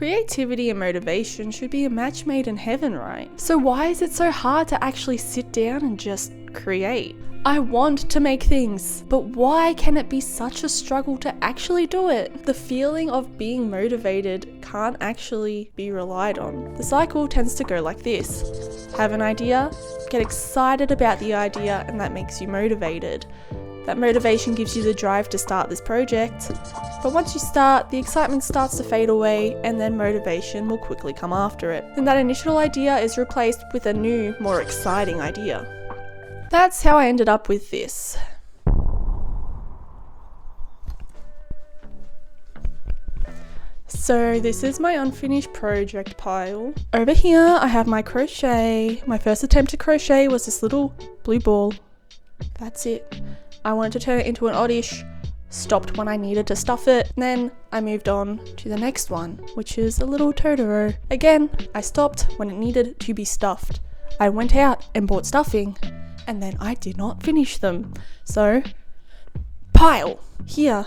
Creativity and motivation should be a match made in heaven, right? So why is it so hard to actually sit down and just create? I want to make things, but why can it be such a struggle to actually do it? The feeling of being motivated can't actually be relied on. The cycle tends to go like this. Have an idea, get excited about the idea, and that makes you motivated. That motivation gives you the drive to start this project. But once you start, the excitement starts to fade away, and then motivation will quickly come after it. And that initial idea is replaced with a new, more exciting idea. That's how I ended up with this. So this is my unfinished project pile. Over here I have my crochet. My first attempt to crochet was this little blue ball. That's it. I wanted to turn it into an oddish. Stopped when I needed to stuff it. Then I moved on to the next one, which is a little Totoro. Again, I stopped when it needed to be stuffed. I went out and bought stuffing, and then I did not finish them. So, pile. Here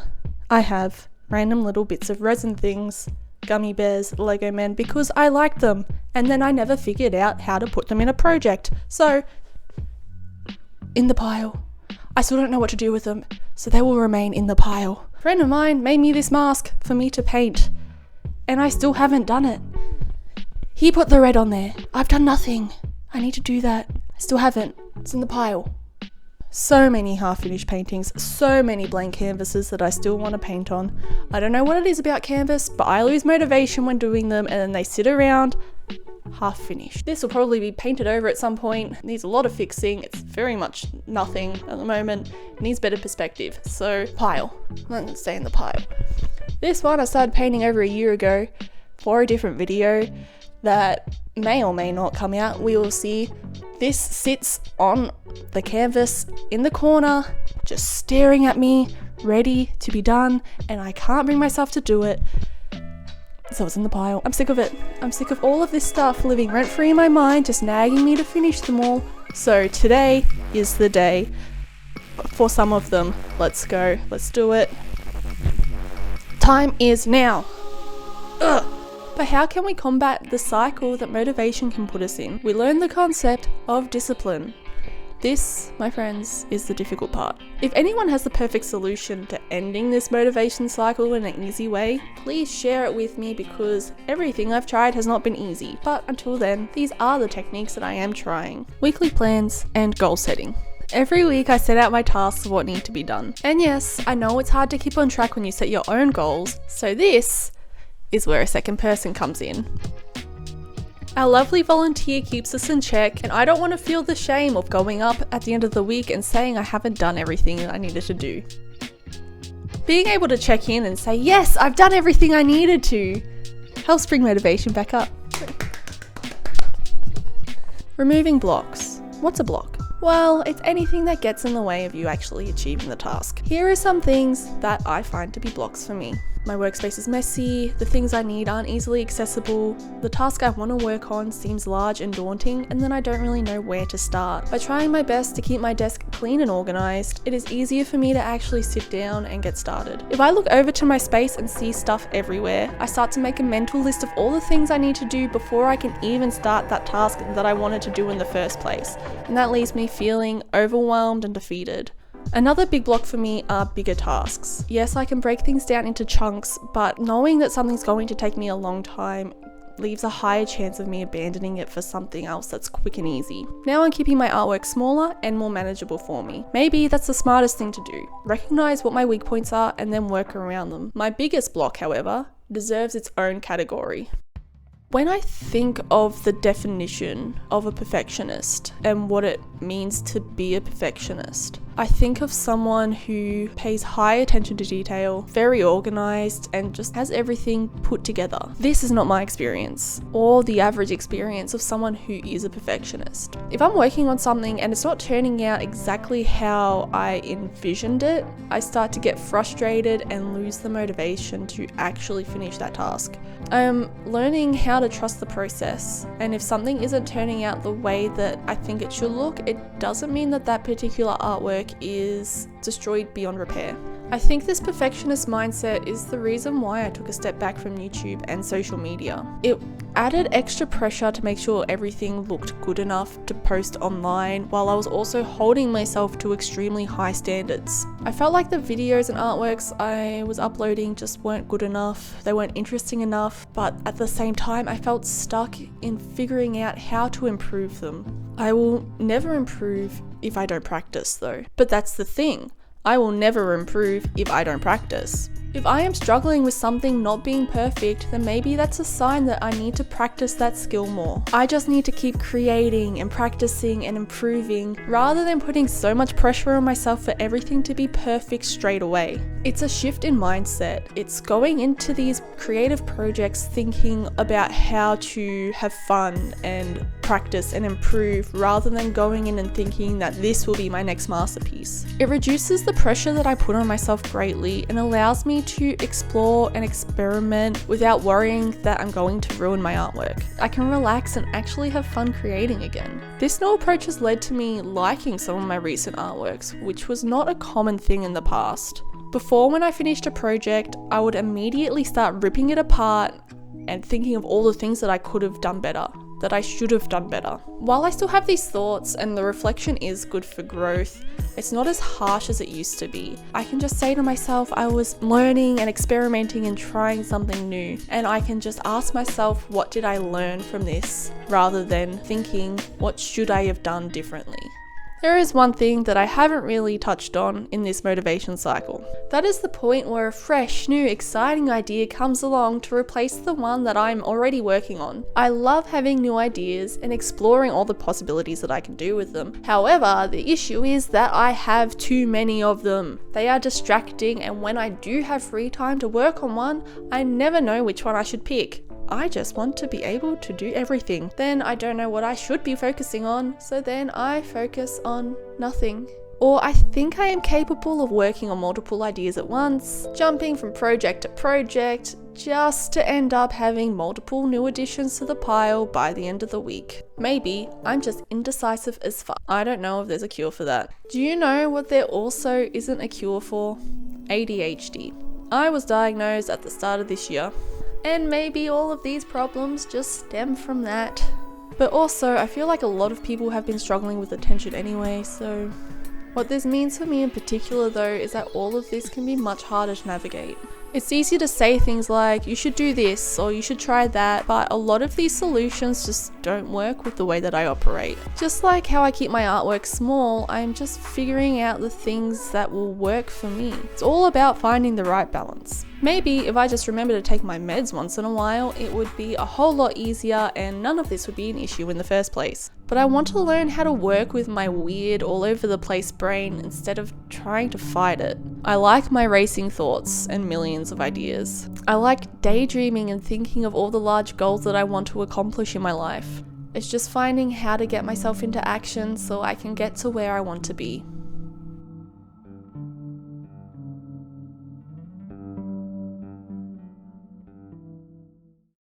I have random little bits of resin things, gummy bears, Lego men, because I liked them, and then I never figured out how to put them in a project. So, in the pile. I still don't know what to do with them, so they will remain in the pile. A friend of mine made me this mask for me to paint, and I still haven't done it. He put the red on there. I've done nothing. I need to do that. I still haven't. It's in the pile. So many half-finished paintings, so many blank canvases that I still want to paint on. I don't know what it is about canvas, but I lose motivation when doing them, and then they sit around half finished. This will probably be painted over at some point. It needs a lot of fixing. It's very much nothing at the moment. It needs better perspective. So pile. Let it stay in the pile. This one I started painting over a year ago for a different video that may or may not come out. We will see. This sits on the canvas in the corner, just staring at me, ready to be done, and I can't bring myself to do it. So it's in the pile. I'm sick of it. I'm sick of all of this stuff living rent-free in my mind, just nagging me to finish them all. So today is the day for some of them. Let's go. Let's do it. Time is now. Ugh. But how can we combat the cycle that motivation can put us in? We learn the concept of discipline. This, my friends, is the difficult part. If anyone has the perfect solution to ending this motivation cycle in an easy way, please share it with me, because everything I've tried has not been easy. But until then, these are the techniques that I am trying. Weekly plans and goal setting. Every week I set out my tasks of what need to be done. And yes, I know it's hard to keep on track when you set your own goals, so this is where a second person comes in. Our lovely volunteer keeps us in check, and I don't want to feel the shame of going up at the end of the week and saying I haven't done everything I needed to do. Being able to check in and say, yes, I've done everything I needed to, helps bring motivation back up. Removing blocks. What's a block? Well, it's anything that gets in the way of you actually achieving the task. Here are some things that I find to be blocks for me. My workspace is messy, the things I need aren't easily accessible, the task I want to work on seems large and daunting, and then I don't really know where to start. By trying my best to keep my desk clean and organised, it is easier for me to actually sit down and get started. If I look over to my space and see stuff everywhere, I start to make a mental list of all the things I need to do before I can even start that task that I wanted to do in the first place, and that leaves me feeling overwhelmed and defeated. Another big block for me are bigger tasks. Yes, I can break things down into chunks, but knowing that something's going to take me a long time leaves a higher chance of me abandoning it for something else that's quick and easy. Now I'm keeping my artwork smaller and more manageable for me. Maybe that's the smartest thing to do. Recognize what my weak points are and then work around them. My biggest block, however, deserves its own category. When I think of the definition of a perfectionist and what it means to be a perfectionist, I think of someone who pays high attention to detail, very organised, and just has everything put together. This is not my experience, or the average experience of someone who is a perfectionist. If I'm working on something and it's not turning out exactly how I envisioned it, I start to get frustrated and lose the motivation to actually finish that task. I'm learning how to trust the process, and if something isn't turning out the way that I think it should look, it doesn't mean that that particular artwork is destroyed beyond repair. I think this perfectionist mindset is the reason why I took a step back from YouTube and social media. It added extra pressure to make sure everything looked good enough to post online, while I was also holding myself to extremely high standards. I felt like the videos and artworks I was uploading just weren't good enough, they weren't interesting enough, but at the same time I felt stuck in figuring out how to improve them. I will never improve if I don't practice though. But that's the thing. I will never improve if I don't practice. If I am struggling with something not being perfect, then maybe that's a sign that I need to practice that skill more. I just need to keep creating and practicing and improving rather than putting so much pressure on myself for everything to be perfect straight away. It's a shift in mindset. It's going into these creative projects thinking about how to have fun and practice and improve rather than going in and thinking that this will be my next masterpiece. It reduces the pressure that I put on myself greatly and allows me to explore and experiment without worrying that I'm going to ruin my artwork. I can relax and actually have fun creating again. This new approach has led to me liking some of my recent artworks, which was not a common thing in the past. Before, when I finished a project, I would immediately start ripping it apart and thinking of all the things that I could have done better, that I should have done better. While I still have these thoughts and the reflection is good for growth, it's not as harsh as it used to be. I can just say to myself, I was learning and experimenting and trying something new, and I can just ask myself, what did I learn from this, rather than thinking, what should I have done differently? There is one thing that I haven't really touched on in this motivation cycle. That is the point where a fresh, new, exciting idea comes along to replace the one that I'm already working on. I love having new ideas and exploring all the possibilities that I can do with them. However, the issue is that I have too many of them. They are distracting, and when I do have free time to work on one, I never know which one I should pick. I just want to be able to do everything. Then I don't know what I should be focusing on, so then I focus on nothing. Or I think I am capable of working on multiple ideas at once, jumping from project to project, just to end up having multiple new additions to the pile by the end of the week. Maybe I'm just indecisive as fuck. I don't know if there's a cure for that. Do you know what there also isn't a cure for? ADHD. I was diagnosed at the start of this year. And maybe all of these problems just stem from that. But also, I feel like a lot of people have been struggling with attention anyway, so what this means for me in particular though is that all of this can be much harder to navigate. It's easy to say things like, you should do this or you should try that, but a lot of these solutions just don't work with the way that I operate. Just like how I keep my artwork small, I'm just figuring out the things that will work for me. It's all about finding the right balance. Maybe if I just remember to take my meds once in a while, it would be a whole lot easier and none of this would be an issue in the first place. But I want to learn how to work with my weird, all over the place brain instead of trying to fight it. I like my racing thoughts and millions of ideas. I like daydreaming and thinking of all the large goals that I want to accomplish in my life. It's just finding how to get myself into action so I can get to where I want to be.